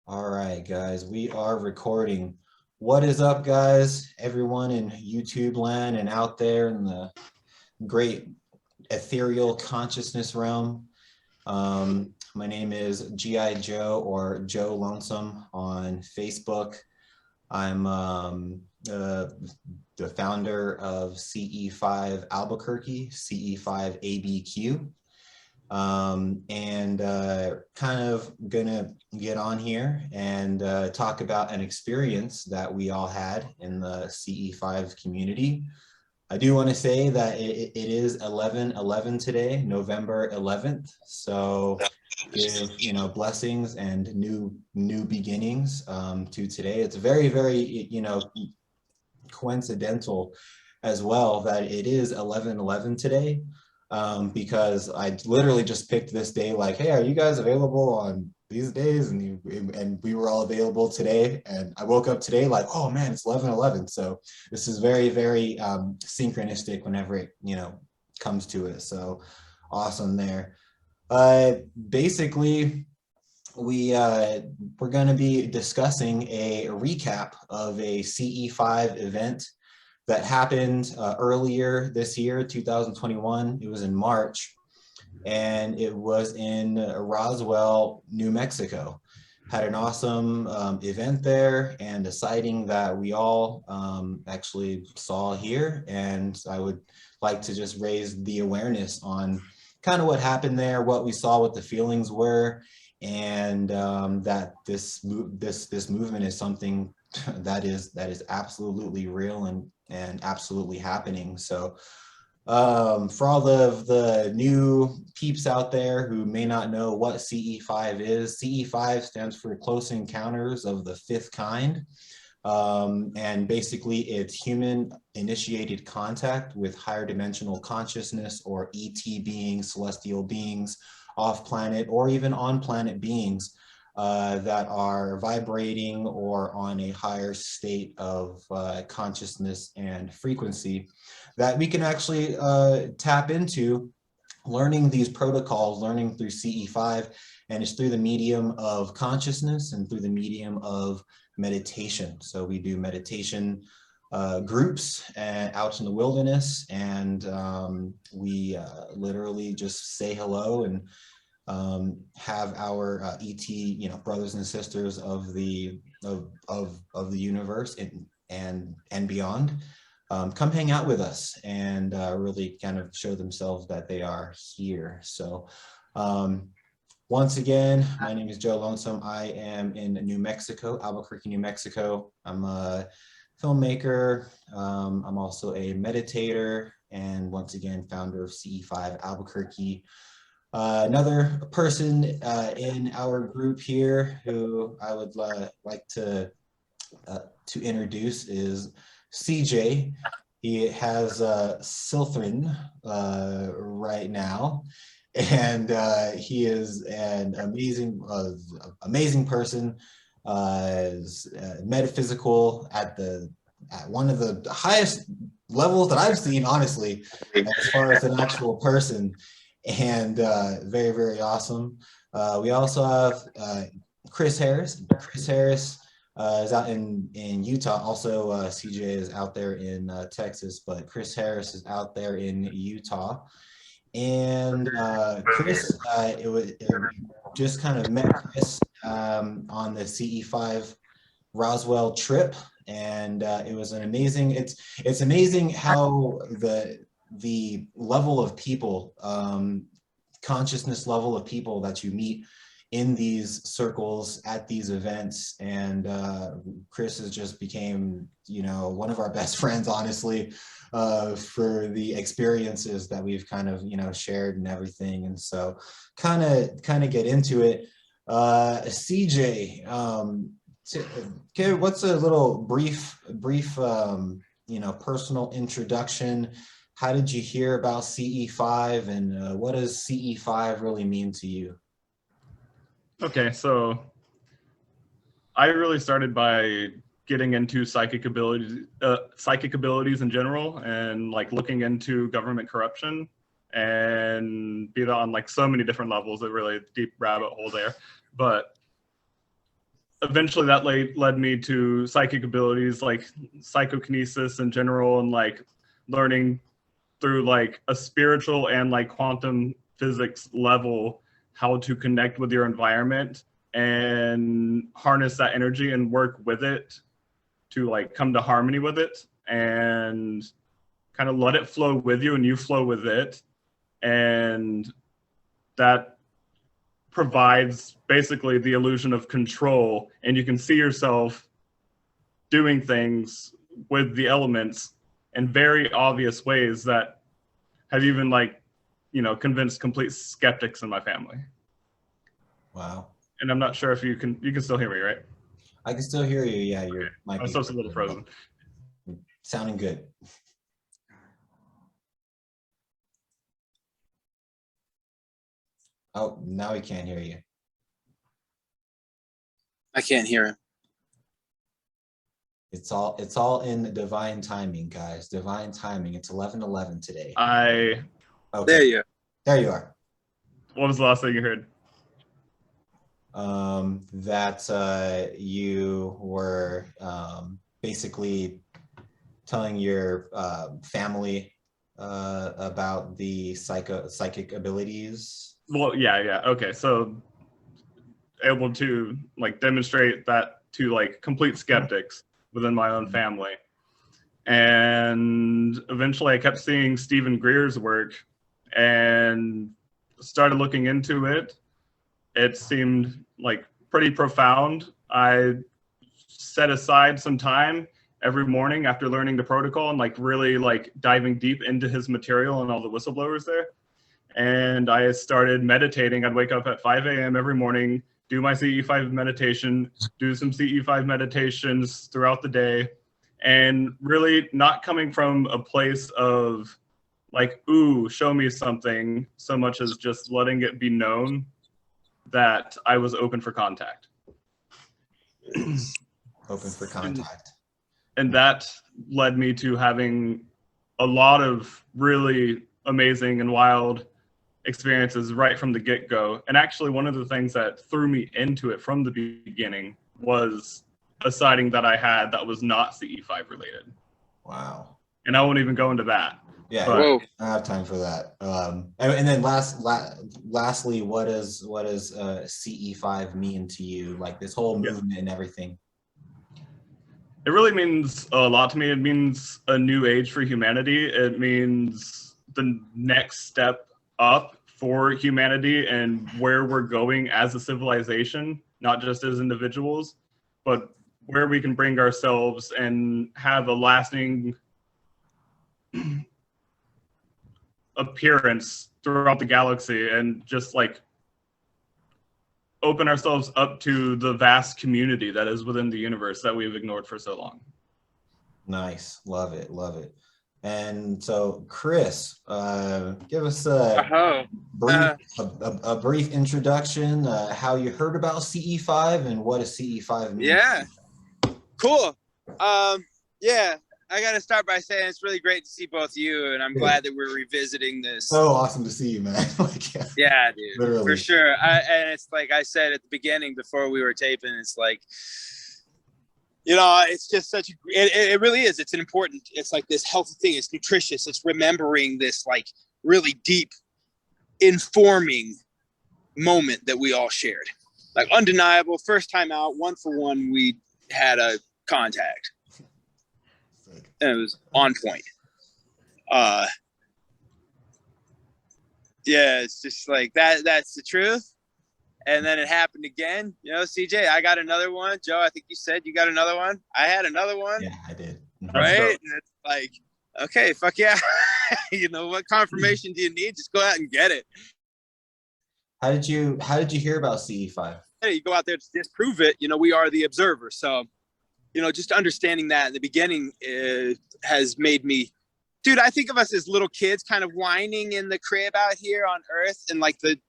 All right, guys, we are recording. What is up, guys? Everyone in YouTube land and out there in the great ethereal consciousness realm. My name is GIJoe or Joe Lonesome on Facebook. I'm the founder of CE5 Albuquerque, CE5 ABQ. And kind of gonna get on here and talk about an experience that we all had in the CE5 community. I do want to say that it is 11/11 today, November 11th. So give blessings and new beginnings to today. It's very coincidental as well that it is 11/11 today. Because I literally just picked this day like, hey, are you guys available on these days? And we were all available today. And I woke up today like, oh man, it's 11/11. So this is very synchronistic whenever it, comes to it. So awesome there. Basically, we're going to be discussing a recap of a CE5 event that happened earlier this year, 2021. It was in March, and it was in Roswell, New Mexico. Had an awesome event there and a sighting that we all actually saw here. And I would like to just raise the awareness on kind of what happened there, what we saw, what the feelings were, and that this movement is something that is absolutely real and absolutely happening. So for all of the new peeps out there who may not know what CE5 is, CE5 stands for Close Encounters of the Fifth Kind. And basically it's human initiated contact with higher dimensional consciousness or ET beings, celestial beings, off planet or even on planet beings that are vibrating or on a higher state of consciousness and frequency that we can actually tap into, learning these protocols, learning through CE5, and it's through the medium of consciousness and through the medium of meditation. So we do meditation groups out in the wilderness, and we literally just say hello and have our ET, brothers and sisters of the universe and beyond, come hang out with us and really kind of show themselves that they are here. So once again, my name is Joe Lonesome. I am in New Mexico, Albuquerque, New Mexico. I'm a filmmaker. I'm also a meditator, and once again, founder of CE5 Albuquerque. Another person in our group here who I would like to introduce is CJ. He has Silthrin right now, and he is an amazing person, metaphysical at one of the highest levels that I've seen, honestly, as far as an actual person. And very awesome. We also have Chris Harris. Chris Harris is out in Utah. Also, CJ is out there in Texas, but Chris Harris is out there in Utah. And Chris, just kind of met Chris on the CE5 Roswell trip, and it was an amazing. It's amazing how the level of people, consciousness level of people that you meet in these circles at these events. And Chris has just became, one of our best friends, honestly, for the experiences that we've kind of, shared and everything. And so kind of get into it. CJ, okay, what's a little brief, personal introduction? How did you hear about CE5, and what does CE5 really mean to you? Okay, so I really started by getting into psychic abilities in general, and like looking into government corruption, and be on like so many different levels, a really deep rabbit hole there. But eventually that led me to psychic abilities like psychokinesis in general, and like learning through like a spiritual and like quantum physics level how to connect with your environment and harness that energy and work with it to like come to harmony with it and kind of let it flow with you and you flow with it. And that provides basically the illusion of control, and you can see yourself doing things with the elements in very obvious ways that have even like, you know, convinced complete skeptics in my family. Wow. And I'm not sure if you can still hear me, right? I can still hear you. Yeah, you're might I'm be still a little frozen. sounding good. Oh, now we can't hear you. I can't hear him. It's all in divine timing, guys. Divine timing. It's 11:11 today. Okay. There you are. There you are. What was the last thing you heard? That you were basically telling your family about the psychic abilities. Well, yeah. Okay, so able to like demonstrate that to like complete skeptics within my own family. And eventually I kept seeing Stephen Greer's work and started looking into it. It seemed like pretty profound. I set aside some time every morning after learning the protocol and like really like diving deep into his material and all the whistleblowers there. And I started meditating. I'd wake up at 5 a.m. every morning, do my CE5 meditation, do some CE5 meditations throughout the day, and really not coming from a place of like, ooh, show me something, so much as just letting it be known that I was open for contact. Open for contact. And that led me to having a lot of really amazing and wild experiences right from the get-go. And actually one of the things that threw me into it from the beginning was a sighting that I had that was not CE5 related. Wow. And I won't even go into that. Yeah, But, I don't have time for that. And then lastly, what does CE5 mean to you? Like this whole movement and everything. it really means a lot to me. It means a new age for humanity. It means the next step up for humanity and where we're going as a civilization, not just as individuals, but where we can bring ourselves and have a lasting appearance throughout the galaxy, and just like open ourselves up to the vast community that is within the universe that we've ignored for so long. Nice. Love it. Love it. And so, Chris, give us a brief introduction, how you heard about CE5 and what does CE5 mean? Yeah, cool. Yeah, I got to start by saying it's really great to see both of you, and I'm glad that we're revisiting this. So awesome to see you, man. Like, yeah, dude, literally. For sure. And it's like I said at the beginning before we were taping, it's like, you know, it's just such a, it really is. It's an important, it's like this healthy thing. It's nutritious. It's remembering this like really deep, informing moment that we all shared. Like undeniable, first time out, 1 for 1, we had a contact. And it was on point. Yeah, it's just like that's the truth. And then it happened again. You know, CJ, I got another one. Joe, I think you said you got another one. I had another one. Yeah, I did. Right? And it's like, okay, fuck yeah. You know, what confirmation do you need? Just go out and get it. How did you hear about CE5? You go out there to disprove it. You know, we are the observer. So, you know, just understanding that in the beginning has made me, dude, I think of us as little kids kind of whining in the crib out here on Earth, and like the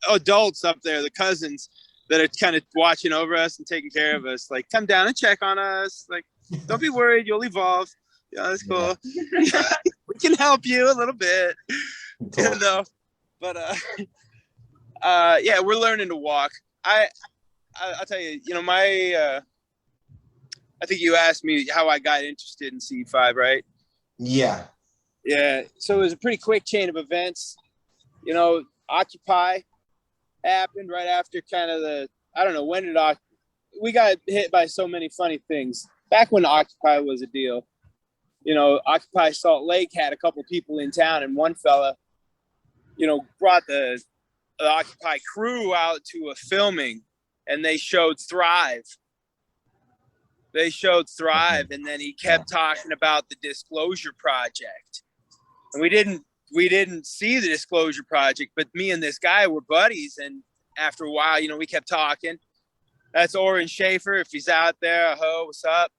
adults up there, the cousins that are kind of watching over us and taking care of us, like come down and check on us, like don't be worried, you'll evolve. Yeah, that's cool. Yeah. We can help you a little bit, you know. But yeah, we're learning to walk. I'll tell you, you know, my, I think you asked me how I got interested in CE5, right? Yeah. Yeah. So it was a pretty quick chain of events. You know, Occupy happened right after kind of the, I don't know, when did we got hit by so many funny things. Back when Occupy was a deal, you know, Occupy Salt Lake had a couple people in town, and one fella, you know, brought the Occupy crew out to a filming, and they showed Thrive. And then he kept talking about the Disclosure Project. And we didn't see the Disclosure Project, but me and this guy were buddies, and after a while, you know, we kept talking. That's Oren Schaefer. If he's out there, what's up?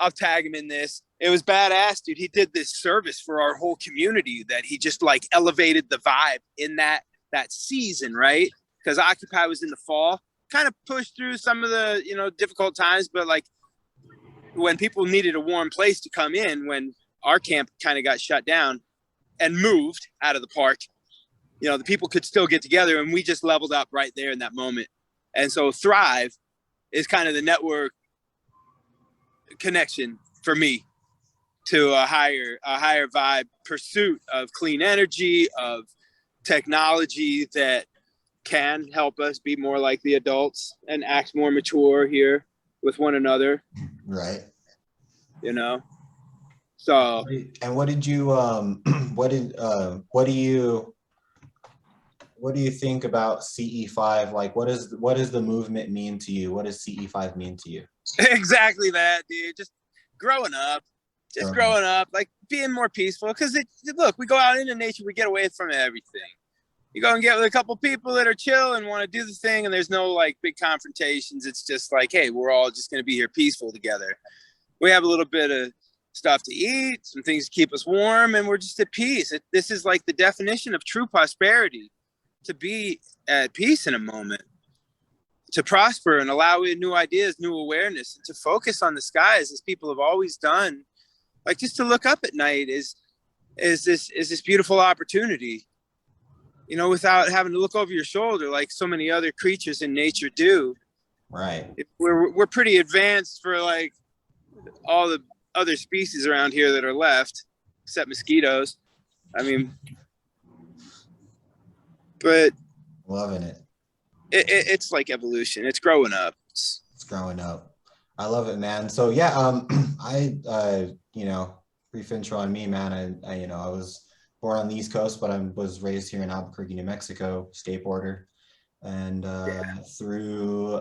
I'll tag him in this. It was badass, dude. He did this service for our whole community that he just like elevated the vibe in that season, right? Because Occupy was in the fall, kind of pushed through some of the, you know, difficult times, but like when people needed a warm place to come in, when our camp kind of got shut down and moved out of the park, you know, the people could still get together, and we just leveled up right there in that moment. And so Thrive is kind of the network connection for me to a higher vibe pursuit of clean energy, of technology that can help us be more like the adults and act more mature here with one another. Right. You know? So. And what did you, what do you think about CE5? Like, what does the movement mean to you? What does CE5 mean to you? Exactly that, dude. Just growing up, like being more peaceful. Because look, we go out into nature, we get away from everything. You go and get with a couple people that are chill and want to do the thing, and there's no like big confrontations. It's just like, hey, we're all just going to be here peaceful together. We have a little bit of stuff to eat, some things to keep us warm, and we're just at peace. This is like the definition of true prosperity, to be at peace in a moment, to prosper and allow in new ideas, new awareness, and to focus on the skies as people have always done. Like just to look up at night is this beautiful opportunity, you know, without having to look over your shoulder like so many other creatures in nature do. Right. We're pretty advanced for like all the other species around here that are left, except mosquitoes. I mean, but loving it. It's like evolution. It's growing up. It's growing up. I love it, man. So yeah, I you know, brief intro on me, man. I you know, I was born on the East Coast, but I was raised here in Albuquerque, New Mexico, skateboarder. And through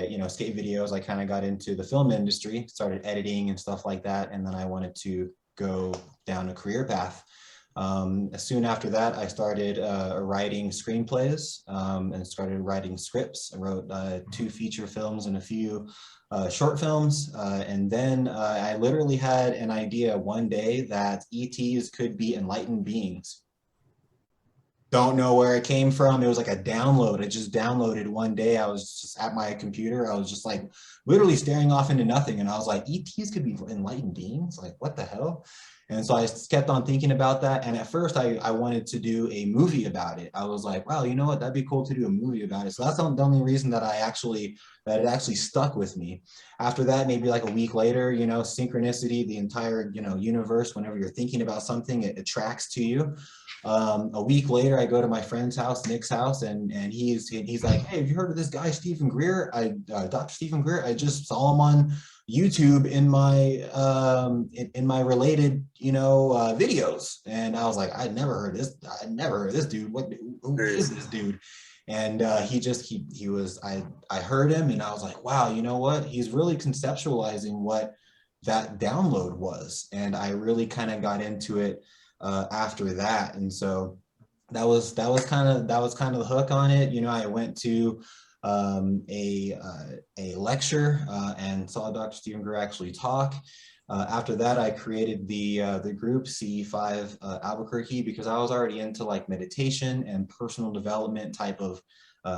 you know, skate videos, I kind of got into the film industry, started editing and stuff like that, and then I wanted to go down a career path. Soon after that, I started writing screenplays and started writing scripts. I wrote 2 feature films and a few short films, and then I literally had an idea one day that ETs could be enlightened beings. Don't know where it came from. It was like a download. I just downloaded one day. I was just at my computer. I was just like literally staring off into nothing. And I was like, ETs could be enlightened beings? Like, what the hell? And so I kept on thinking about that. And at first I wanted to do a movie about it. I was like, wow, you know what? That'd be cool to do a movie about it. So that's the only reason that it actually stuck with me. After that, maybe like a week later, you know, synchronicity, the entire, you know, universe, whenever you're thinking about something, it attracts to you. A week later, I go to my friend's house, Nick's house, and he's like, hey, have you heard of this guy, Stephen Greer? Dr. Stephen Greer. I just saw him on YouTube in my related, you know, videos. And I was like, I'd never heard of this dude. Who is this dude? And he was, I heard him and I was like, wow, you know what? He's really conceptualizing what that download was. And I really kind of got into it after that. And so that was kind of the hook on it. You know, I went to a lecture and saw Dr. Stephen Greer actually talk. After that, I created the group CE5 Albuquerque, because I was already into like meditation and personal development type of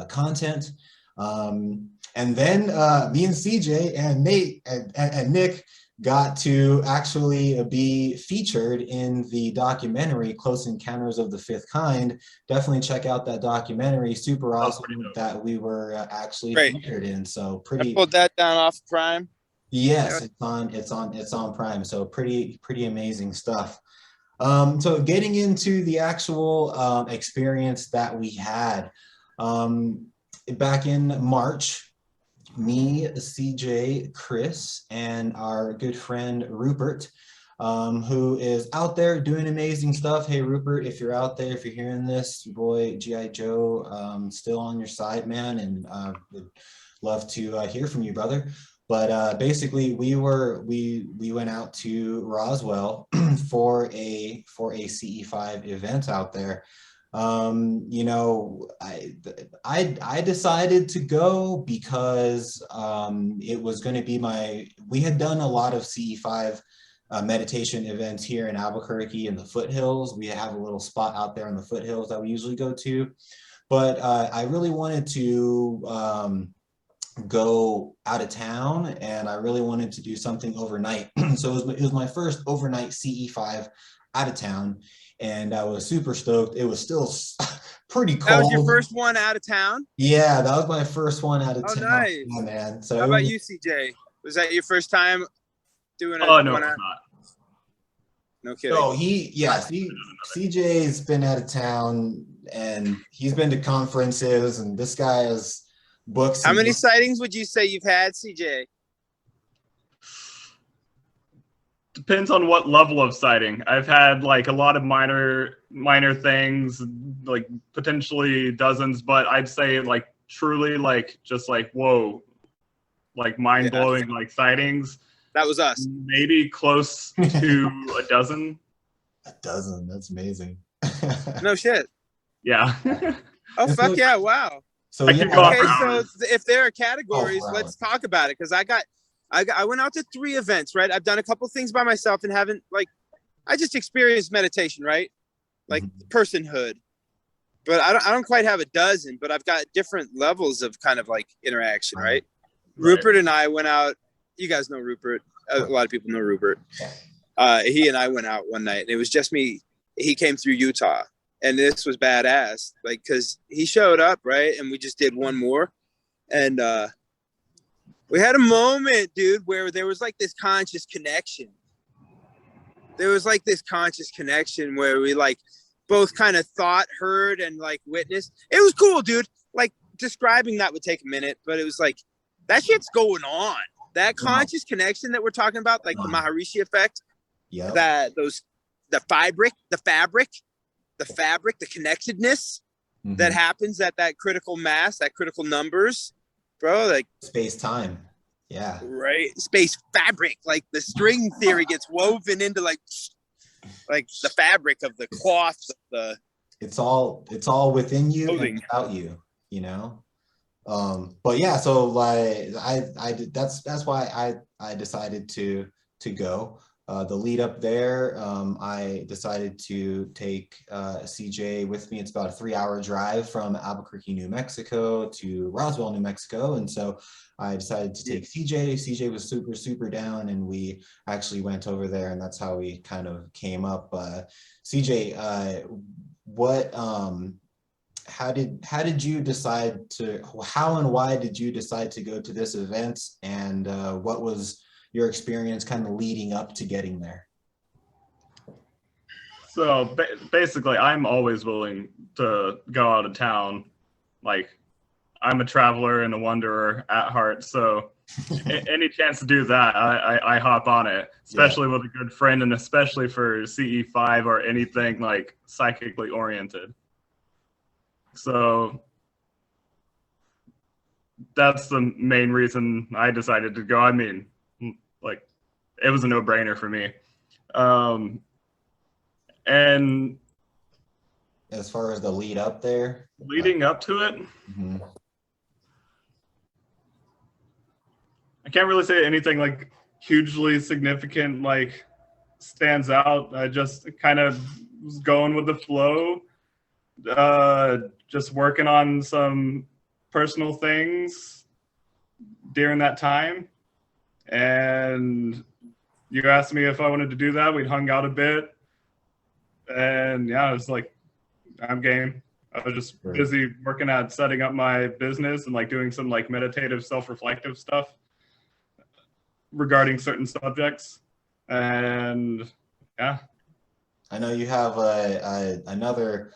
content. And then me and CJ and Nate and Nick got to actually be featured in the documentary Close Encounters of the Fifth Kind. Definitely check out that documentary. Super awesome that we were actually featured in. So pretty. I pulled that down off Prime. Yes, it's on Prime. So pretty amazing stuff. So getting into the actual experience that we had back in March. Me, CJ, Chris, and our good friend Rupert, who is out there doing amazing stuff. Hey, Rupert, if you're out there, if you're hearing this, your boy GIJoe, still on your side, man, and would love to hear from you, brother. But basically, we went out to Roswell for a CE5 event out there. You know, I decided to go because it was going to be we had done a lot of CE5 meditation events here in Albuquerque in the foothills. We have a little spot out there in the foothills that we usually go to, but I really wanted to go out of town, and I really wanted to do something overnight. So it was my first overnight CE5 out of town. And I was super stoked. It was still pretty cold. That was your first one out of town? Yeah, that was my first one out of town. Nice. Yeah, man. So how about you, CJ? Was that your first time doing a no, it's not. No kidding. Oh, CJ's been out of town, and he's been to conferences, and this guy has books. How many sightings would you say you've had, CJ? Depends on what level of sighting. I've had like a lot of minor things, like potentially dozens, but I'd say like truly like just like whoa, like mind-blowing like sightings. That was us. Maybe close to a dozen. A dozen, that's amazing. No shit. Yeah. Oh fuck yeah, wow. So okay, so if there are categories, let's talk about it, because I went out to 3 events, right? I've done a couple things by myself and haven't, like, I just experienced meditation, right? Like personhood. But I don't quite have a dozen, but I've got different levels of kind of like interaction, right? Rupert and I went out. You guys know Rupert. A lot of people know Rupert. He and I went out one night, and it was just me. He came through Utah, and this was badass. Like, because he showed up, right? And we just did one more. And, we had a moment, dude, where there was like this conscious connection. There was like this conscious connection where we like both kind of thought, heard, and like witnessed. It was cool, dude. Like describing that would take a minute, but it was like, that shit's going on. That conscious connection that we're talking about, like the Maharishi effect. Yeah. The fabric, the connectedness that happens at that critical mass, that critical numbers. Bro, like space-time. Yeah. Right. Space fabric. Like the string theory gets woven into like the fabric of the cloth of the it's all within you and without you, you know. But yeah, so like that's why I decided to go. The lead up there, I decided to take CJ with me. It's about a 3-hour drive from Albuquerque, New Mexico to Roswell, New Mexico. And so I decided to take CJ. CJ was super down, and we actually went over there, and that's how we kind of came up. CJ, how did you decide to, how and why did you decide to go to this event, and what was your experience kind of leading up to getting there? So basically, I'm always willing to go out of town. Like, I'm a traveler and a wanderer at heart. So any chance to do that, I hop on it, especially with a good friend, and especially for CE5 or anything like psychically oriented. So that's the main reason I decided to go. I mean, like, it was a no-brainer for me. And as far as the lead up there, leading up to it, I can't really say anything like hugely significant like stands out. I just kind of was going with the flow, just working on some personal things during that time. And you asked me if I wanted to do that. We'd hung out a bit. And yeah, I was like, I'm game. I was just busy working at setting up my business and like doing some like meditative, self-reflective stuff regarding certain subjects. And yeah. I know you have another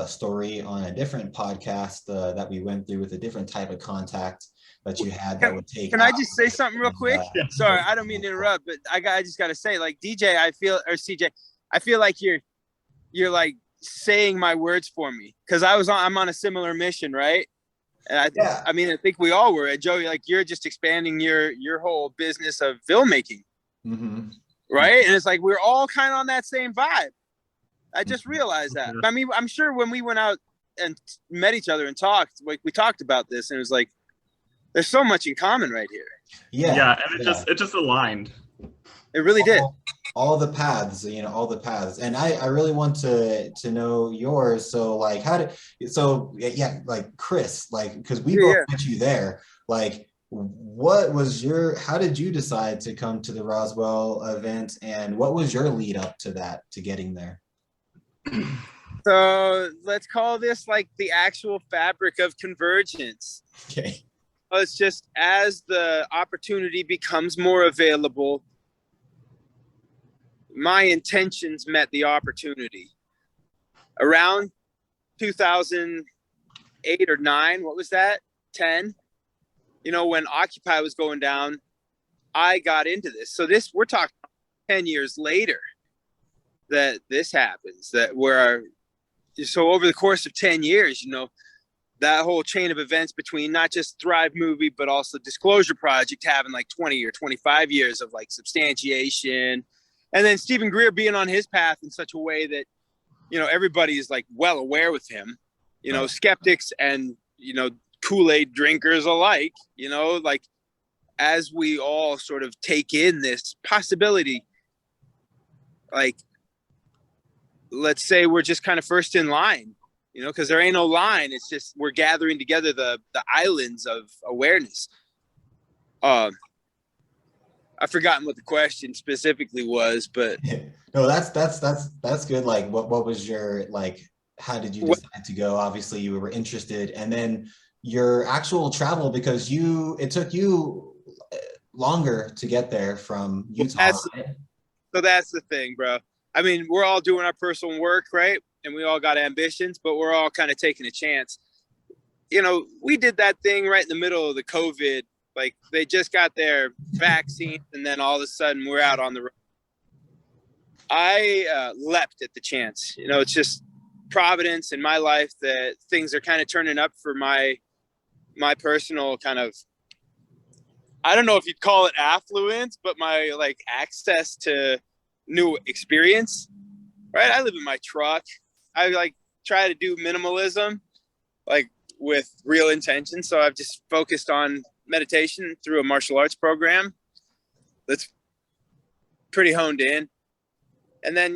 story on a different podcast that we went through with a different type of contact that you had that would take. Can I just say something real quick? Sorry, I don't mean to interrupt, but I just got to say, like, DJ, CJ, I feel like you're like saying my words for me, because I'm on a similar mission, right? And I mean, I think we all were. Joe, like, you're just expanding your whole business of filmmaking, right? And it's like we're all kind of on that same vibe. I just realized that. I mean, I'm sure when we went out and met each other and talked, like, we talked about this, and it was like, there's so much in common right here. Yeah, and it just aligned. It really did. All the paths, all the paths. And I really want to know yours. So like, like Chris, like, because we both met you there. Like, how did you decide to come to the Roswell event, and what was your lead up to that, to getting there? So let's call this like the actual fabric of convergence. Okay. It's just as the opportunity becomes more available, my intentions met the opportunity. Around 2008 or 9, what was that? 10? When Occupy was going down, I got into this. So we're talking 10 years later that this happens, so over the course of 10 years, that whole chain of events between not just Thrive Movie, but also Disclosure Project having like 20 or 25 years of like substantiation. And then Stephen Greer being on his path in such a way that, everybody is like well aware with him, skeptics and, Kool-Aid drinkers alike, like, as we all sort of take in this possibility, like, let's say we're just kind of first in line, because there ain't no line. It's just we're gathering together the islands of awareness. I've forgotten what the question specifically was, but no, that's good. Like, what was your, like, how did you decide to go? Obviously you were interested, and then your actual travel, because it took you longer to get there from Utah. So that's the thing, bro. I mean, we're all doing our personal work, right? And we all got ambitions, but we're all kind of taking a chance. We did that thing right in the middle of the COVID. Like, they just got their vaccine, and then all of a sudden we're out on the road. I leapt at the chance. It's just providence in my life that things are kind of turning up for my personal kind of, I don't know if you'd call it affluence, but my like access to new experience, right? I live in my truck. I like try to do minimalism, like, with real intention. So I've just focused on meditation through a martial arts program that's pretty honed in. And then,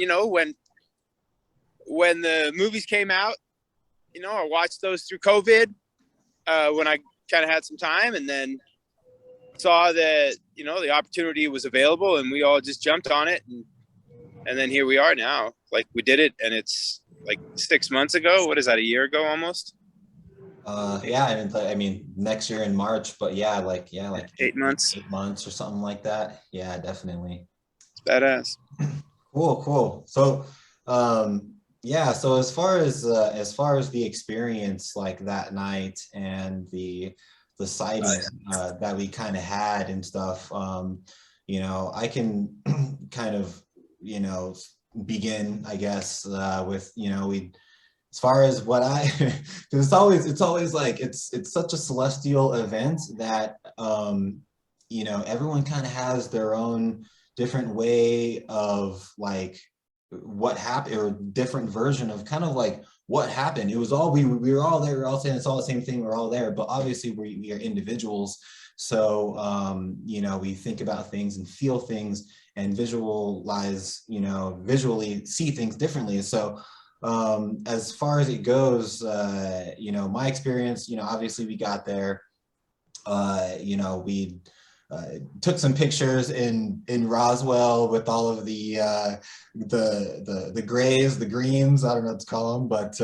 when the movies came out, I watched those through COVID when I kind of had some time, and then saw that, the opportunity was available, and we all just jumped on it. And then here we are now. Like, we did it, and it's like 6 months ago. What is that, a year ago almost? Yeah, I mean next year in March, but like 8 months. 8 months or something like that. Yeah, definitely. It's badass. Cool. So, so as far as the experience, like that night and the sighting that we kind of had and stuff, I can kind of, begin, I guess, with, as far as what because it's always like, it's such a celestial event that, everyone kind of has their own different way of like what happened, or different version of kind of like what happened. It was all, we were all there, we were all saying it's all the same thing, we're all there, but obviously we are individuals. So, we think about things and feel things and visualize, visually see things differently. So, As far as it goes, you know, my experience, you know, obviously we got there, you know, we took some pictures in Roswell with all of the grays, the greens, I don't know what to call them, but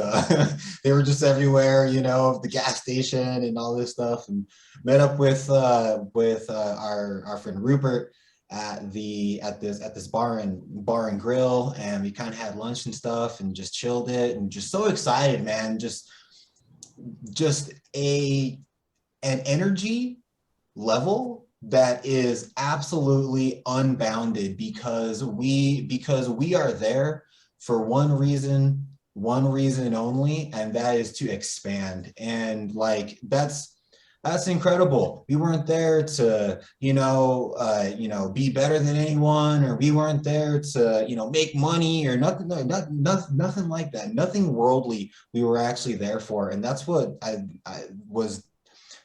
they were just everywhere, you know, the gas station and all this stuff, and met up with our friend Rupert at this bar and grill, and we kind of had lunch and stuff and just chilled it, and just so excited, man. Just an energy level that is absolutely unbounded, because we are there for one reason only, and that is to expand. And like that's incredible. We weren't there to, you know, be better than anyone, or we weren't there to, you know, make money or nothing, nothing like that. Nothing worldly. We were actually there for, and that's what I was.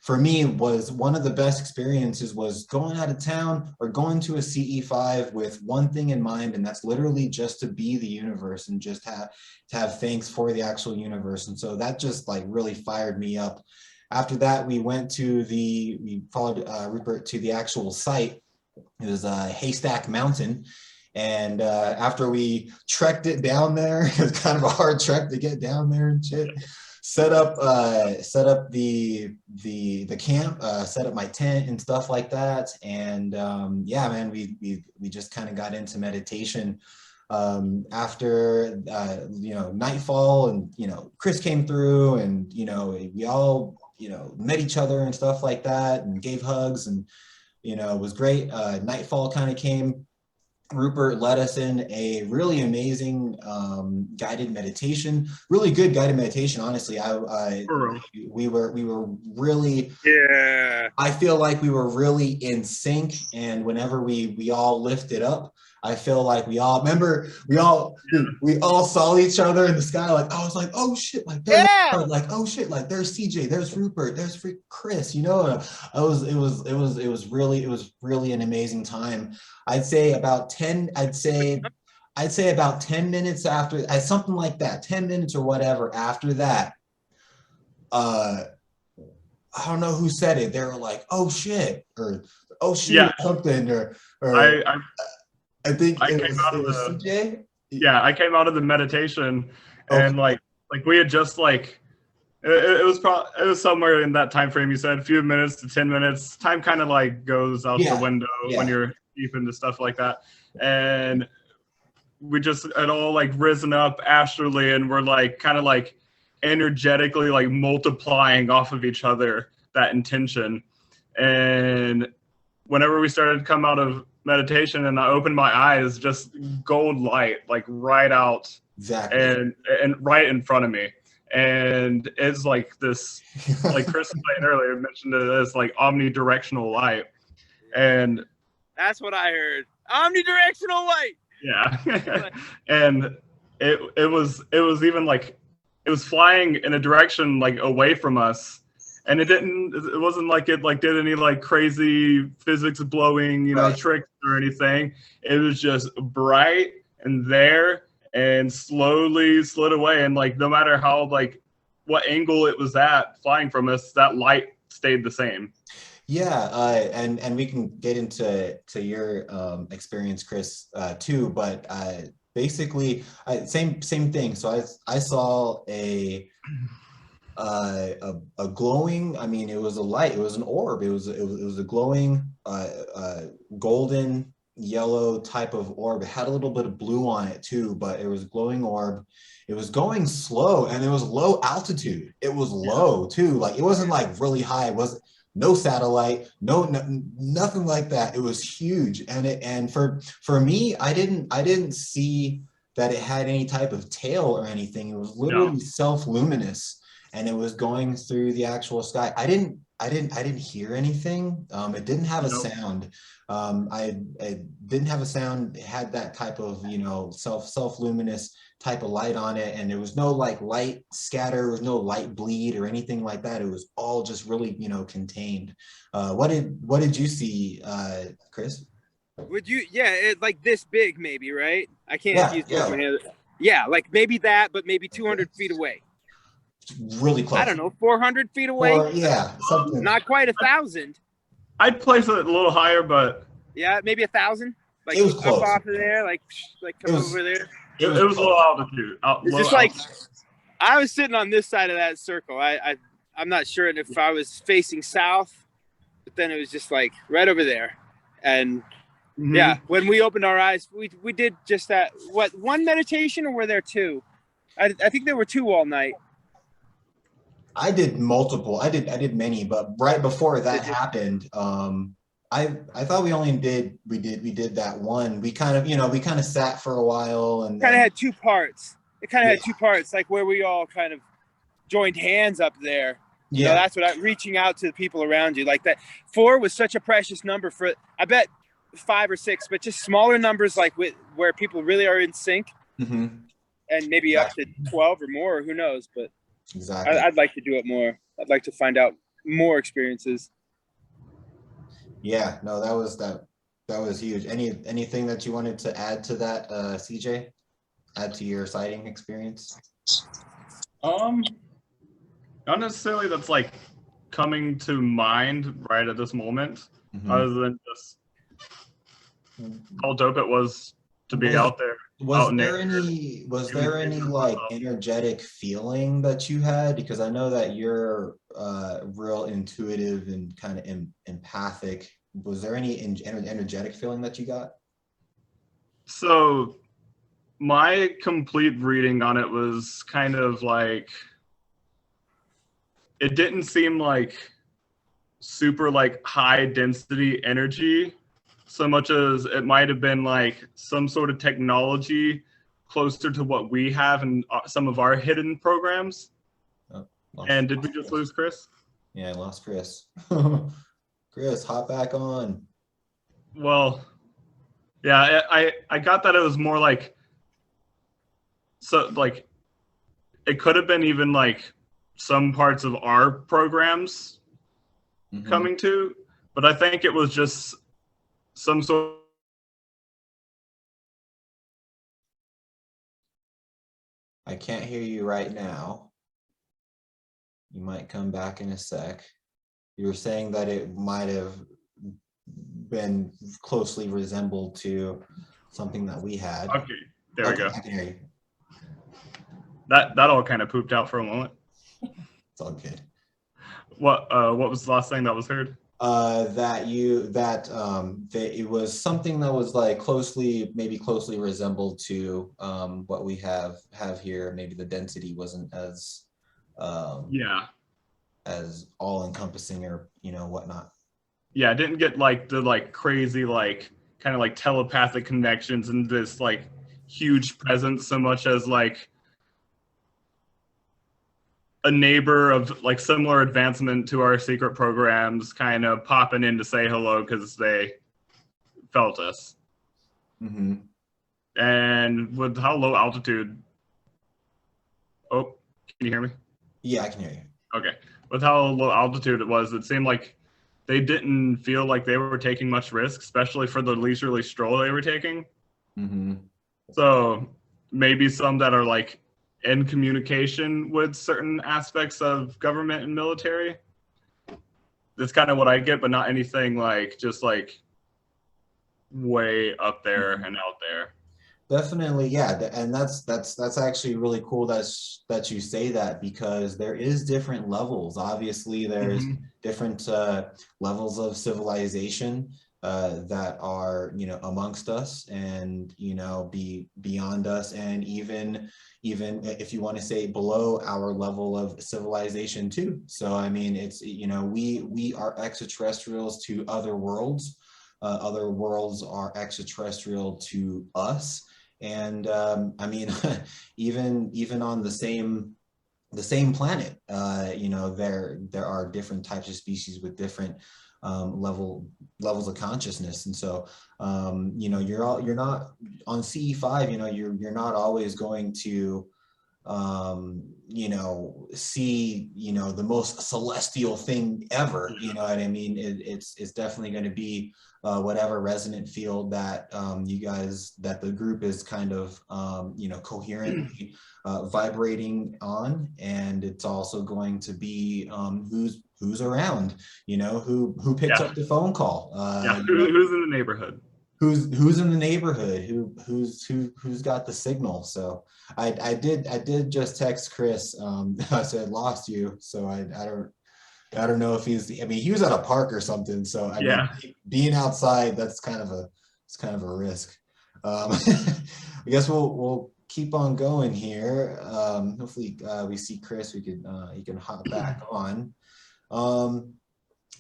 For me, was one of the best experiences was going out of town or going to a CE5 with one thing in mind, and that's literally just to be the universe and just to have thanks for the actual universe. And so that just like really fired me up. After that, we followed Rupert to the actual site. It was Haystack Mountain. And after we trekked it down there, it was kind of a hard trek to get down there and shit. Set up the camp, set up my tent and stuff like that. And yeah, man, we just kind of got into meditation after you know, nightfall, and you know, Chris came through, and you know, we all, you know, met each other and stuff like that, and gave hugs, and you know, it was great. Nightfall kind of came. Rupert led us in a really amazing guided meditation, really good guided meditation. Honestly, we were really, Yeah. I feel like we were really in sync, and whenever we all lifted up, I feel like we all saw each other in the sky. Like I was like, oh shit, like there's like, oh shit, like there's CJ, there's Rupert, there's Chris, you know. It was really an amazing time. I'd say about 10 minutes after, something like that, 10 minutes or whatever after that, I don't know who said it. They were like, "Oh shit," or "Oh shit," Yeah. something, or I think I it came out of was the CJ. Yeah, I came out of the meditation, and Okay. like we had just like it was somewhere in that time frame you said, a few minutes to 10 minutes. Time kind of like goes out the window when you're deep into stuff like that, and we just had all like risen up astrally, and we're like kind of like energetically like multiplying off of each other, that intention. And whenever we started to come out of meditation and I opened my eyes, just gold light like right out, Exactly. and right in front of me. And it's like this, like Chris was saying earlier, mentioned it as like omnidirectional light. And that's what I heard. Omnidirectional light. Yeah. And it was even like it was flying in a direction like away from us, and it wasn't like it like did any like crazy physics blowing, you know, tricks or anything. It was just bright and there, and slowly slid away, and like no matter how like what angle it was at flying from us, that light stayed the same. Yeah, and we can get into your experience, Chris, too. But basically, same thing. So I saw a glowing. I mean, it was a light. It was an orb. It was a glowing golden yellow type of orb. It had a little bit of blue on it too, but it was a glowing orb. It was going slow, and it was low altitude. It was low too. Like it wasn't like really high. It wasn't. No satellite, nothing like that. It was huge, and for me, I didn't see that it had any type of tail or anything. It was literally self-luminous, and it was going through the actual sky. I didn't hear anything. It didn't have a sound. I didn't have a sound. It had that type of, you know, self-luminous type of light on it, and there was no like light scatter, there was no light bleed or anything like that. It was all just really, you know, contained. What did you see, Chris? Would you? Yeah, it like this big, maybe, right? I can't use both my hands. Yeah, like maybe that, but maybe 200 feet away. Really close. I don't know, 400 feet away. Or yeah, something. Not quite 1,000. I'd place it a little higher, but Yeah, maybe 1,000. Like It was up close. off of there, like come It was- over there. it was low altitude. It's just like I was sitting on this side of that circle. I'm not sure if I was facing south, but then it was just like right over there. And yeah, when we opened our eyes, we did just that. What, one meditation, or were there two? I think there were two all night. I did multiple. I did many, but right before that happened, I thought we did that one. We kind of sat for a while and kind of had two parts. It kind of had two parts, like where we all kind of joined hands up there. You know, that's what reaching out to the people around you. Like that 4 was such a precious number for, I bet 5 or 6, but just smaller numbers, like where people really are in sync. And maybe up to 12 or more, who knows, but exactly. I'd like to do it more. I'd like to find out more experiences. Yeah, no, that was huge. Anything that you wanted to add to that, CJ? Add to your sighting experience? Not necessarily that's like coming to mind right at this moment, other than just how dope it was to be out there. Was there any like energetic feeling that you had? Because I know that you're real intuitive and kind of empathic. Was there any energetic feeling that you got? So my complete reading on it was kind of like, it didn't seem like super like high density energy, so much as it might have been like some sort of technology closer to what we have in some of our hidden programs. And did we just lose Chris? Yeah, I lost Chris. Chris, hop back on. Well, yeah, I got that it was more like, so like it could have been even like some parts of our programs coming to, but I think it was just some sort. I can't hear you right now. You might come back in a sec. You were saying that it might have been closely resembled to something that we had. Okay, there we go. I can hear you. That all kind of pooped out for a moment. It's all good. What was the last thing that was heard? That it was something that was like closely resembled to what we have here. Maybe the density wasn't as as all encompassing or whatnot. Yeah, I didn't get like the like crazy like kind of like telepathic connections and this like huge presence so much as like a neighbor of like similar advancement to our secret programs kind of popping in to say hello because they felt us. And with how low altitude, oh, can you hear me? Yeah, I can hear you. Okay. With how low altitude it was, it seemed like they didn't feel like they were taking much risk, especially for the leisurely stroll they were taking. So maybe some that are like in communication with certain aspects of government and military. That's kind of what I get, but not anything like just like way up there and out there. Definitely, yeah, and that's actually really cool that you say that, because there is different levels. Obviously, there's different levels of civilization that are amongst us and beyond us, and even if you want to say below our level of civilization too. So I mean, it's we are extraterrestrials to other worlds. Other worlds are extraterrestrial to us. And I mean, even on the same planet, there are different types of species with different levels of consciousness. And so you're not on CE5, you're not always going to you know, see, you know, the most celestial thing ever, you know what I mean? It's definitely going to be whatever resonant field that you guys, that the group is kind of, you know, coherently vibrating on. And it's also going to be who's around, you know, who picks up the phone call. Who's in the neighborhood? Who's in the neighborhood, who's got the signal. So I did just text Chris. I said lost you, so I don't know if he's, I mean, he was at a park or something, so I mean, being outside, it's kind of a risk. I guess we'll keep on going here. Hopefully we see Chris, he can hop back on.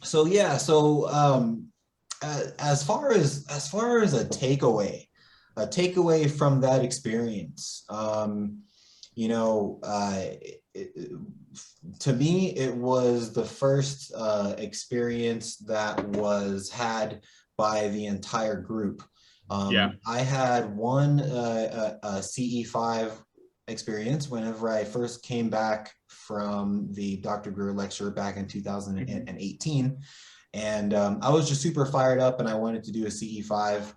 So yeah, so as far as a takeaway from that experience, you know, to me, it was the first experience that was had by the entire group. I had one CE5 experience whenever I first came back from the Dr. Greer lecture back in 2018. And I was just super fired up and I wanted to do a CE5.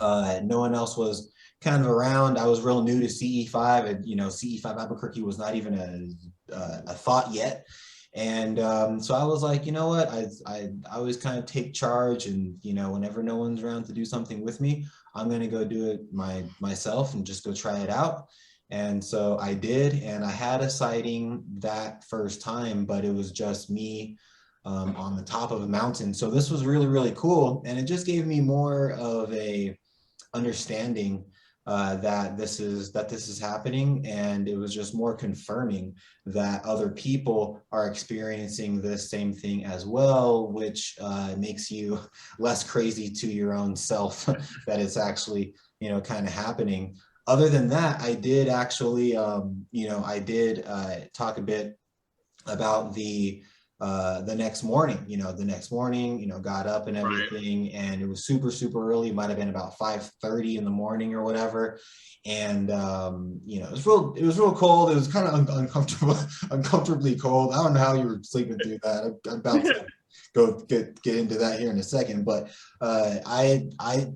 No one else was kind of around. I was real new to CE5, and you know, CE5 Albuquerque was not even a thought yet. And so I was like, you know what, I always kind of take charge, and you know, whenever no one's around to do something with me, I'm gonna go do it myself and just go try it out. And so I did, and I had a sighting that first time, but it was just me on the top of a mountain. So this was really, really cool. And it just gave me more of a understanding that this is happening. And it was just more confirming that other people are experiencing this same thing as well, which makes you less crazy to your own self that it's actually, you know, kind of happening. Other than that, I did actually, you know, I did talk a bit about the next morning, you know, got up and everything, and it was super, super early. It might have been about 5:30 in the morning or whatever. And, you know, it was real cold. It was kind of uncomfortably cold. I don't know how you were sleeping through that. I'm about to go get into that here in a second, but I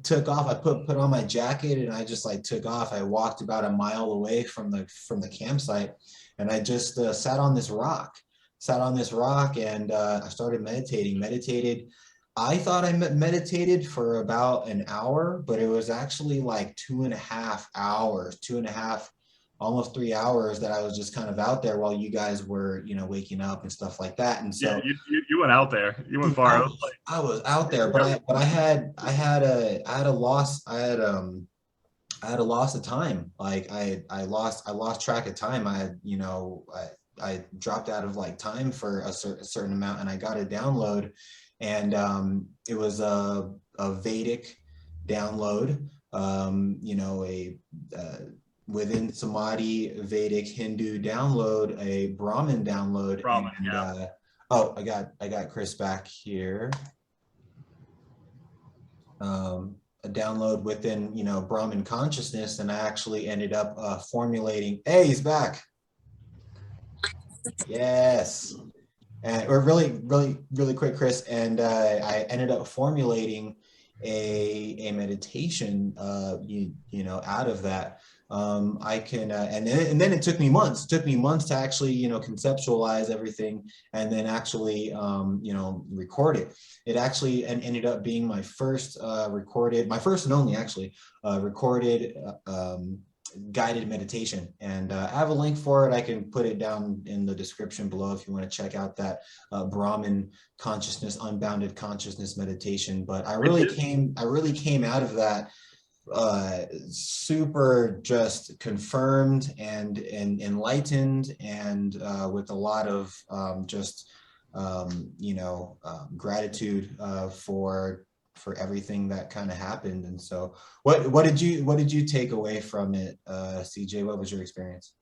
took off. I put on my jacket and I just like took off. I walked about a mile away from the campsite, and I just sat on this rock and I started meditated. I thought I meditated for about an hour, but it was actually like 2.5 hours, almost 3 hours that I was just kind of out there while you guys were, you know, waking up and stuff like that. And so you went out there. You went far. I was out there, but I had a loss of time. Like I lost track of time. I dropped out of like time for a certain amount, and I got a download, and it was a Vedic download, you know, a within Samadhi Vedic Hindu download, a Brahman download. Oh, I got Chris back here. A download within, you know, Brahman consciousness, and I actually ended up formulating. Hey, he's back. Yes. And or really quick, Chris, and I ended up formulating a meditation you know, out of that. I can and then it took me months to actually, you know, conceptualize everything and then actually you know, record it. It actually ended up being my first my first and only actually recorded guided meditation, and I have a link for it. I can put it down in the description below if you want to check out that Brahman consciousness, unbounded consciousness meditation. But I really came out of that super just confirmed and enlightened, and with a lot of just you know, gratitude for everything that kind of happened. And so what did you take away from it, CJ? What was your experience?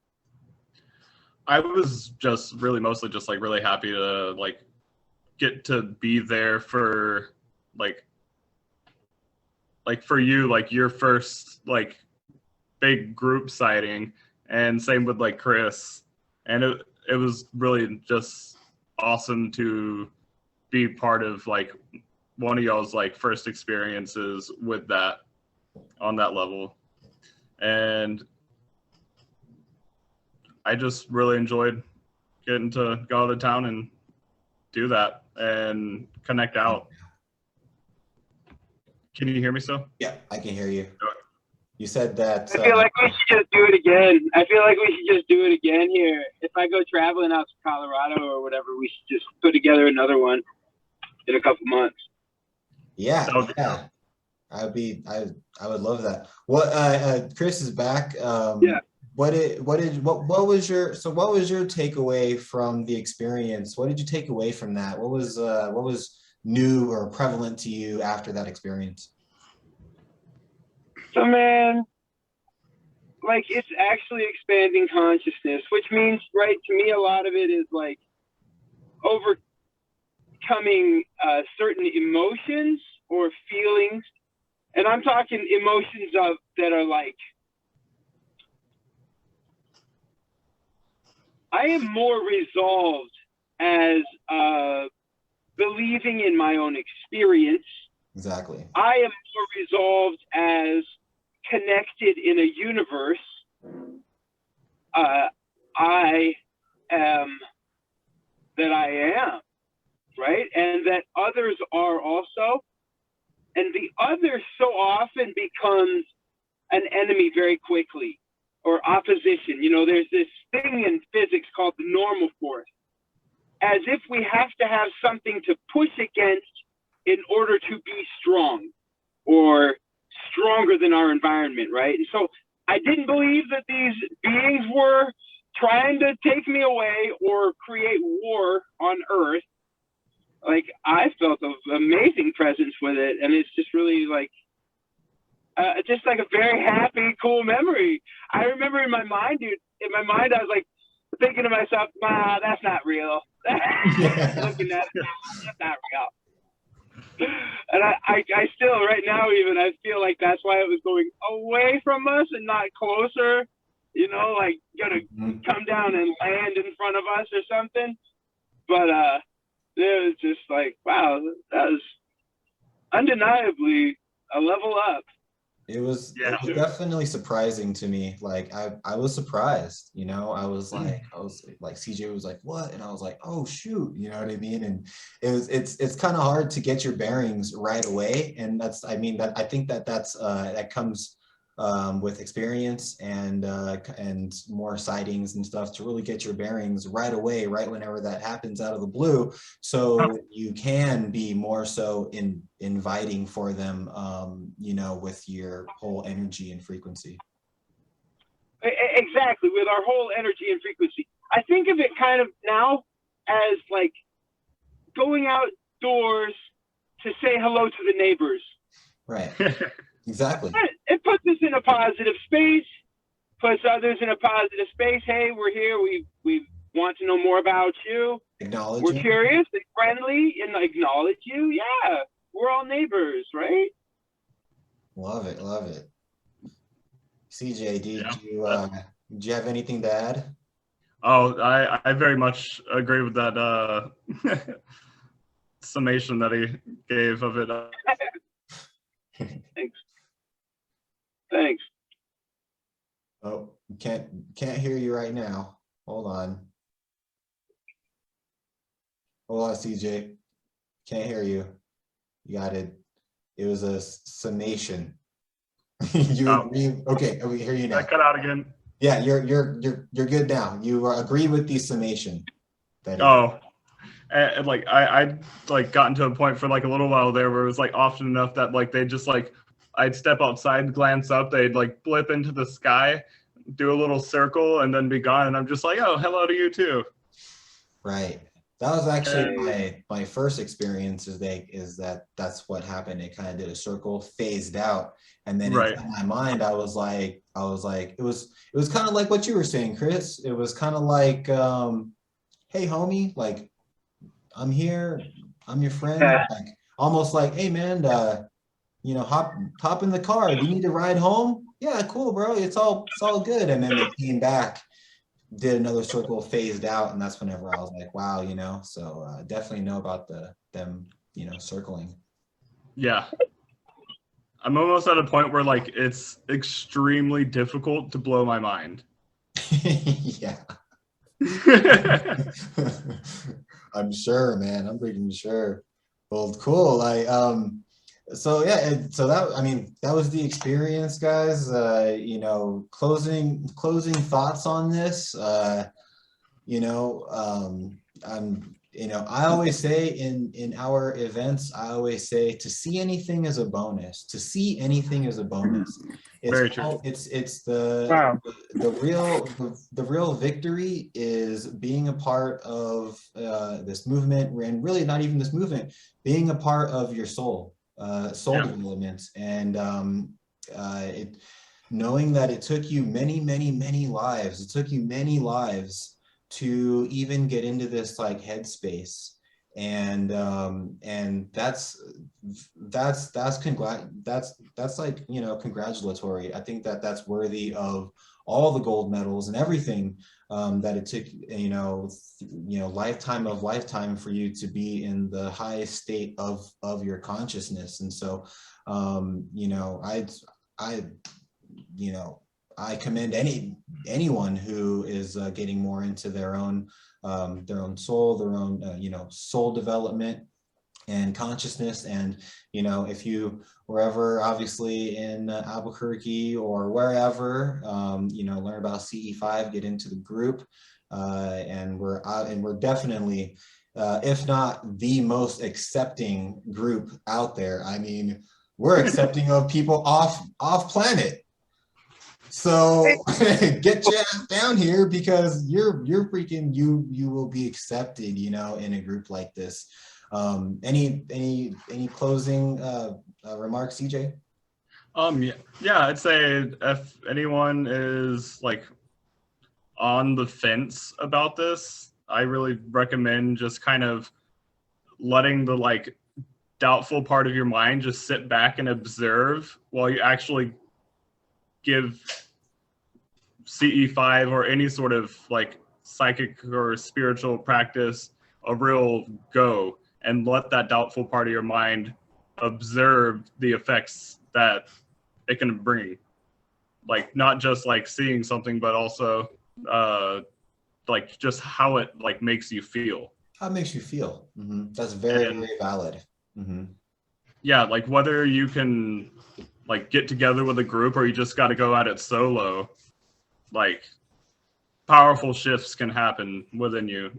I was just really mostly just like really happy to like get to be there for like for you, like your first like big group sighting, and same with like Chris. And it was really just awesome to be part of like one of y'all's like first experiences with that on that level. And I just really enjoyed getting to go out of town and do that and connect out. Can you hear me still? Yeah, I can hear you. You said that. I feel like we should just do it again. I feel like we should just do it again here. If I go traveling out to Colorado or whatever, we should just put together another one in a couple months. Yeah, yeah. I would love that. What Chris is back. Yeah. What was your takeaway from the experience? What did you take away from that? What was new or prevalent to you after that experience? So man, like it's actually expanding consciousness, which means, right, to me a lot of it is like overcoming certain emotions or feelings. And I'm talking emotions that are like, I am more resolved as believing in my own experience. Exactly. I am more resolved as connected in a universe. I am that I am, right? And that others are also. And the other so often becomes an enemy very quickly, or opposition. You know, there's this thing in physics called the normal force, as if we have to have something to push against in order to be strong or stronger than our environment, right? And so I didn't believe that these beings were trying to take me away or create war on Earth. Like, I felt an amazing presence with it, and it's just really like, just like a very happy, cool memory. I remember in my mind, dude, I was like thinking to myself, nah, that's not real. Looking at it, that's not real. And I still, right now even, I feel like that's why it was going away from us and not closer, you know, like gonna come down and land in front of us or something. But it was just like, wow, that was undeniably a level up. It was definitely surprising to me. Like I was surprised, you know. I was like CJ was like, what? And I was like, oh shoot, you know what I mean? And it's kind of hard to get your bearings right away. And I think that comes with experience and more sightings and stuff, to really get your bearings right away, right whenever that happens out of the blue, so you can be more so inviting for them, you know, with your whole energy and frequency. Exactly, with our whole energy and frequency. I think of it kind of now as like going outdoors to say hello to the neighbors. Right. Exactly. It puts us in a positive space, puts others in a positive space. Hey, we're here. We want to know more about you. Acknowledge. We're curious and friendly and acknowledge you. Yeah, we're all neighbors, right? Love it. Love it. CJ, did you have anything to add? Oh, I very much agree with that summation that he gave of it. Thanks. Thanks. Oh, can't hear you right now. Hold on, CJ. Can't hear you. You got it. It was a summation. You agree? Okay, we hear you now. I cut out again. Yeah, you're good now. You agree with the summation. And like I like gotten to a point for like a little while there where it was like often enough that like they just like, I'd step outside, glance up, they'd like blip into the sky, do a little circle, and then be gone. And I'm just like, oh, hello to you too. Right. That was actually my first experience. That's what happened. It kind of did a circle, phased out, and then in my mind, I was like, it was kind of like what you were saying, Chris. It was kind of like, hey, homie, like, I'm here, I'm your friend. Like, almost like, hey, man, you know, hop in the car. Do you need to ride home? yeah, cool, bro. It's all good. And then they came back, did another circle, phased out, and that's whenever I was like, wow, you know. So definitely know about them, you know, circling. Yeah. I'm almost at a point where like it's extremely difficult to blow my mind. Yeah. I'm sure, man. I'm freaking sure. Well, cool. So yeah, so that, I mean, that was the experience, guys. You know, closing thoughts on this. You know, you know, I always say in our events, I always say to see anything as a bonus. To see anything as a bonus. Very true. It's the Wow. the real victory is being a part of this movement, and really not even this movement, being a part of your soul development, and knowing that it took you many lives. It took you many lives to even get into this like headspace, and that's like, you know, congratulatory. I think that that's worthy of all the gold medals and everything, that it took, you know, lifetime for you to be in the highest state of your consciousness. And so you know, I you know, I commend anyone who is getting more into their own soul, their own you know, soul development and consciousness. And you know, if you were ever obviously in Albuquerque or wherever, you know, learn about CE5, get into the group, and we're definitely, if not the most accepting group out there. I mean, we're accepting of people off planet. So get your ass down here, because you're freaking, you will be accepted, you know, in a group like this. Any closing remarks, CJ? Yeah, I'd say if anyone is like on the fence about this, I really recommend just kind of letting the like doubtful part of your mind just sit back and observe while you actually give CE5 or any sort of like psychic or spiritual practice a real go, and let that doubtful part of your mind observe the effects that it can bring. Like not just like seeing something, but also like just how it like makes you feel. How it makes you feel. That's very valid. Yeah, like whether you can like get together with a group or you just got to go at it solo, like powerful shifts can happen within you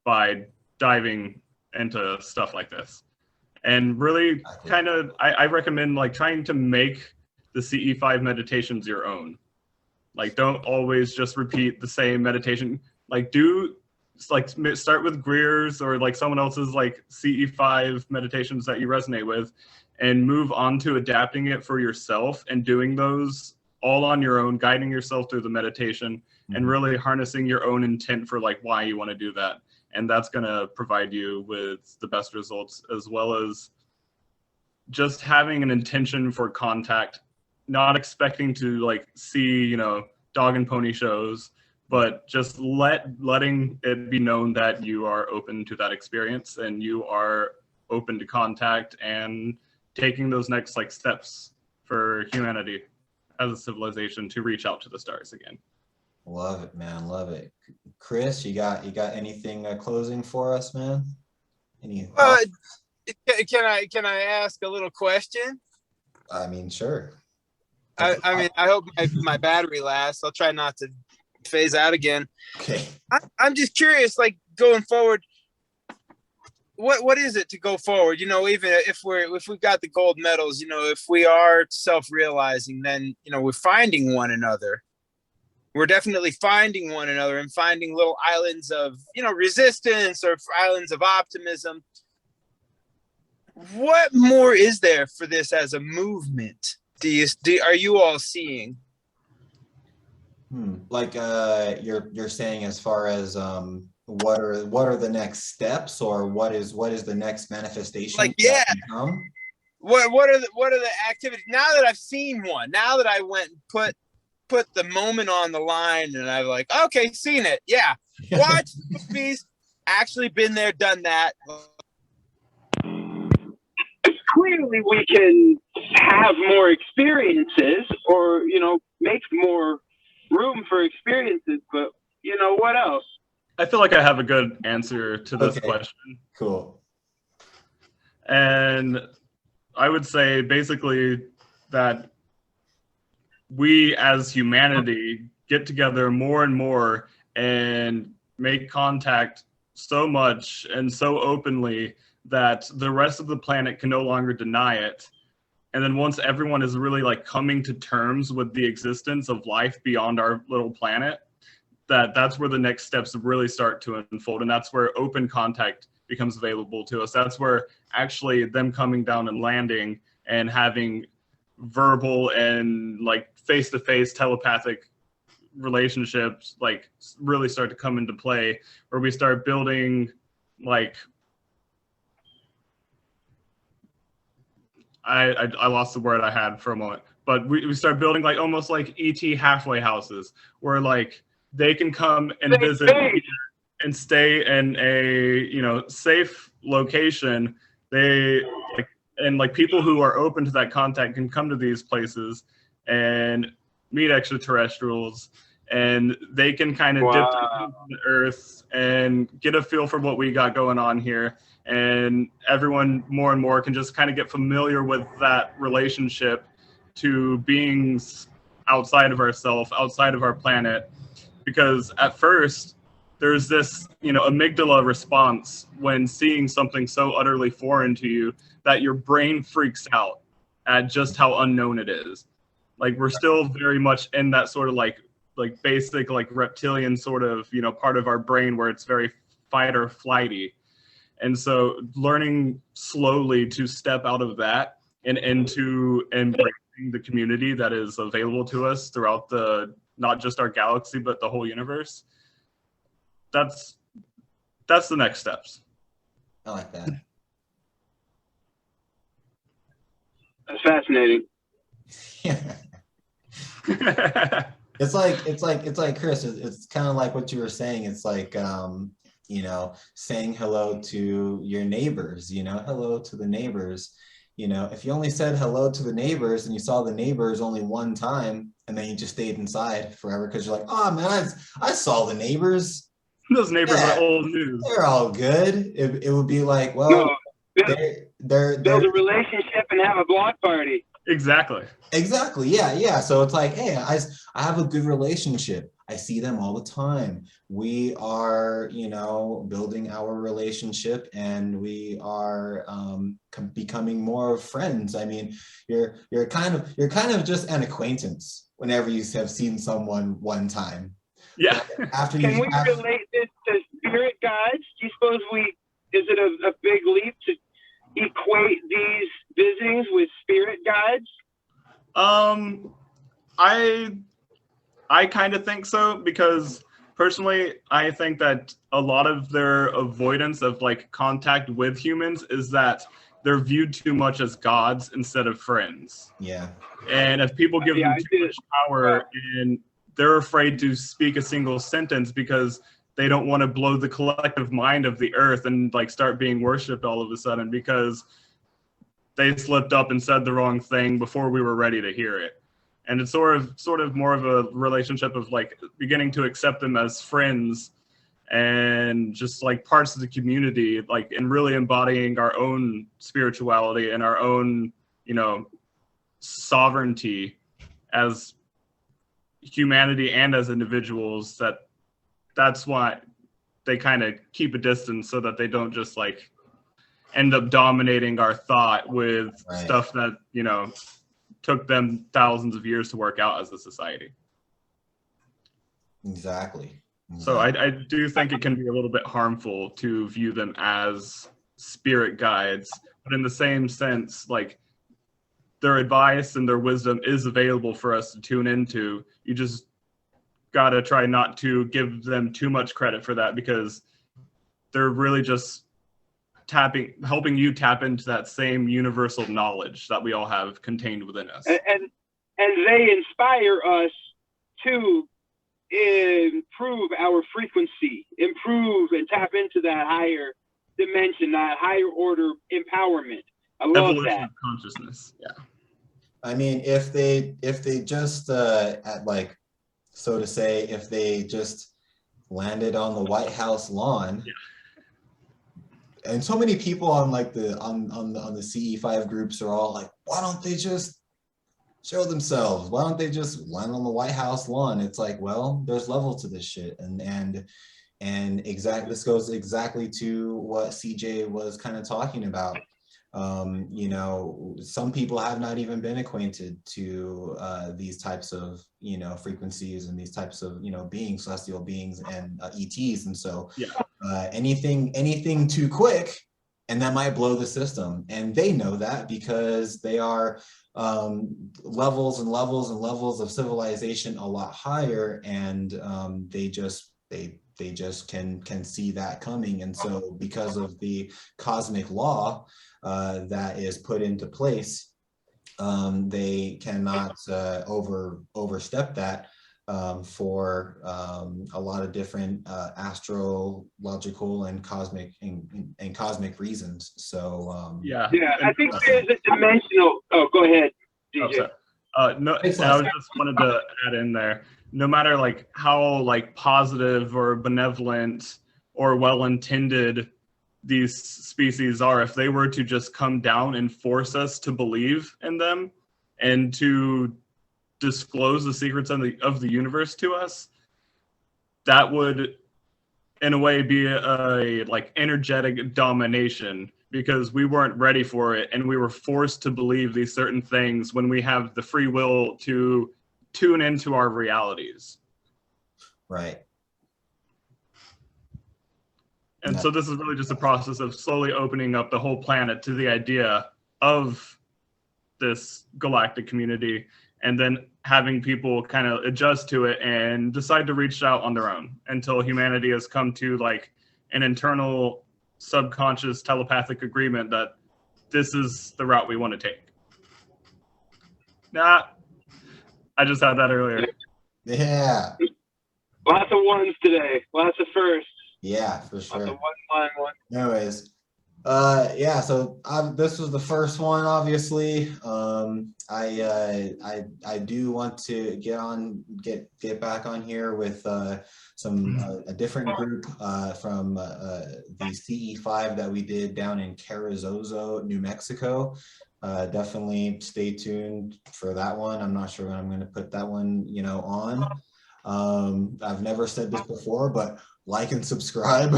by diving into stuff like this. And really kind of, I recommend like trying to make the CE5 meditations your own. Like don't always just repeat the same meditation. Like do like start with Greer's or like someone else's like CE5 meditations that you resonate with, and move on to adapting it for yourself and doing those all on your own, guiding yourself through the meditation, and really harnessing your own intent for like why you want to do that. And that's going to provide you with the best results, as well as just having an intention for contact, not expecting to like see, you know, dog and pony shows, but just letting it be known that you are open to that experience and you are open to contact and taking those next like steps for humanity as a civilization to reach out to the stars again. Love it, man. Love it. Chris, you got anything closing for us, man? Any Can I ask a little question? I mean, sure. I mean, I hope my battery lasts. I'll try not to phase out again. Okay. I'm just curious, like going forward, what is it to go forward? You know, even if we've got the gold medals, you know, if we are self-realizing, then, you know, we're finding one another. We're definitely finding one another and finding little islands of, you know, resistance or islands of optimism. What more is there for this as a movement? Are you all seeing? Like you're saying as far as what are the next steps, or what is the next manifestation? Like, yeah. what are the activities now that I've seen one? Now that I went and put the moment on the line, and I'm like, okay, seen it. Yeah, watch movies. Actually, been there, done that. Clearly, we can have more experiences, or make more room for experiences. But what else? I feel like I have a good answer to this Okay. question. Cool. And I would say basically that we as humanity get together more and more and make contact so much and so openly that the rest of the planet can no longer deny it. And then once everyone is really like coming to terms with the existence of life beyond our little planet, that's where the next steps really start to unfold. And that's where open contact becomes available to us. That's where actually them coming down and landing and having verbal and like face-to-face telepathic relationships like really start to come into play, where we start building like I lost the word I had for a moment, but we start building like almost like ET halfway houses where like they can come and visit and stay in a safe location. They like people who are open to that contact can come to these places and meet extraterrestrials, and they can kind of dip into the earth and get a feel for what we got going on here. And everyone more and more can just kind of get familiar with that relationship to beings outside of ourselves, outside of our planet. Because at first there's this amygdala response when seeing something so utterly foreign to you that your brain freaks out at just how unknown it is. Like we're still very much in that sort of like basic like reptilian sort of part of our brain where it's very fight or flighty. And so learning slowly to step out of that and into embracing the community that is available to us throughout not just our galaxy, but the whole universe. That's the next steps. I like that. That's fascinating. Yeah. It's like Chris, it's kind of like what you were saying. It's like saying hello to your neighbors, hello to the neighbors. If you only said hello to the neighbors and you saw the neighbors only one time and then you just stayed inside forever because you're like, oh man, I saw the neighbors. Those neighbors are old news. They're all good. It would be like, well, they're build a relationship and have a block party. Exactly. Yeah. So it's like, hey, I have a good relationship. I see them all the time. We are, building our relationship, and we are becoming more friends. I mean, you're kind of just an acquaintance whenever you have seen someone one time. Yeah. Can we relate this to spirit guides? Do you suppose is it a big leap to equate these visitings with spirit guides? I kind of think so, because personally, I think that a lot of their avoidance of like contact with humans is that they're viewed too much as gods instead of friends. Yeah. And if people give them too much power, and they're afraid to speak a single sentence because they don't want to blow the collective mind of the earth and like start being worshipped all of a sudden because they slipped up and said the wrong thing before we were ready to hear it. And it's sort of more of a relationship of like beginning to accept them as friends and just like parts of the community, like, and really embodying our own spirituality and our own, sovereignty as humanity and as individuals. That's why they kind of keep a distance, so that they don't just like end up dominating our thought with stuff that, took them thousands of years to work out as a society. Exactly. So I do think it can be a little bit harmful to view them as spirit guides, but in the same sense, like, their advice and their wisdom is available for us to tune into. You just gotta try not to give them too much credit for that, because they're really just helping you tap into that same universal knowledge that we all have contained within us. And they inspire us to improve our frequency, improve and tap into that higher dimension, that higher order empowerment. I love Evolution that. of consciousness. Yeah. I mean, if they just at like, so to say, if they just landed on the White House lawn, and so many people on like the on the CE5 groups are all like, why don't they just show themselves? Why don't they just land on the White House lawn? It's like, well, there's level to this shit, and this goes exactly to what CJ was kind of talking about. You know, some people have not even been acquainted to these types of, you know, frequencies and these types of, you know, beings, celestial beings and ETs. And so anything too quick and that might blow the system. And they know that because they are levels and levels and levels of civilization a lot higher, and they just can see that coming. And so because of the cosmic law that is put into place, they cannot overstep that for a lot of different astrological and cosmic reasons. So yeah, I think there's a dimensional. Oh, go ahead, DJ. No, I just wanted to add in there. No matter like how like positive or benevolent or well-intended these species are, if they were to just come down and force us to believe in them and to disclose the secrets of the universe to us, that would in a way be a like energetic domination, because we weren't ready for it and we were forced to believe these certain things when we have the free will to tune into our realities. right. And so this is really just a process of slowly opening up the whole planet to the idea of this galactic community, and then having people kind of adjust to it and decide to reach out on their own until humanity has come to like an internal subconscious telepathic agreement that this is the route we want to take. Nah, I just had that earlier. Yeah. Lots of ones today. Lots of firsts. Yeah, for sure. Lots of one. Anyways, yeah, so this was the first one, obviously. I do want to get back on here with a different group from the CE5 that we did down in Carrizozo, New Mexico. Definitely stay tuned for that one. I'm not sure when I'm going to put that one, you know, on. I've never said this before, but like and subscribe.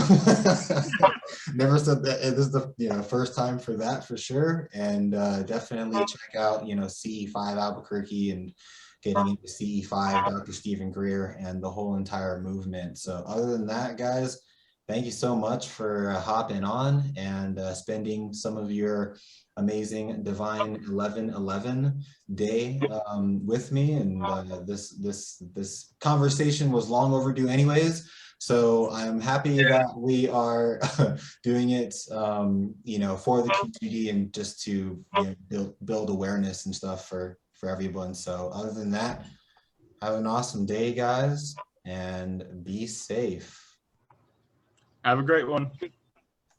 Never said that. This is the first time for that for sure. And definitely check out CE5 Albuquerque and getting into CE5, Dr. Stephen Greer, and the whole entire movement. So other than that, guys, thank you so much for hopping on and spending some of your amazing divine 11/11 day with me. And this conversation was long overdue anyways. So I'm happy that we are doing it, for the community and just to build awareness and stuff for everyone. So other than that, have an awesome day, guys, and be safe. Have a great one.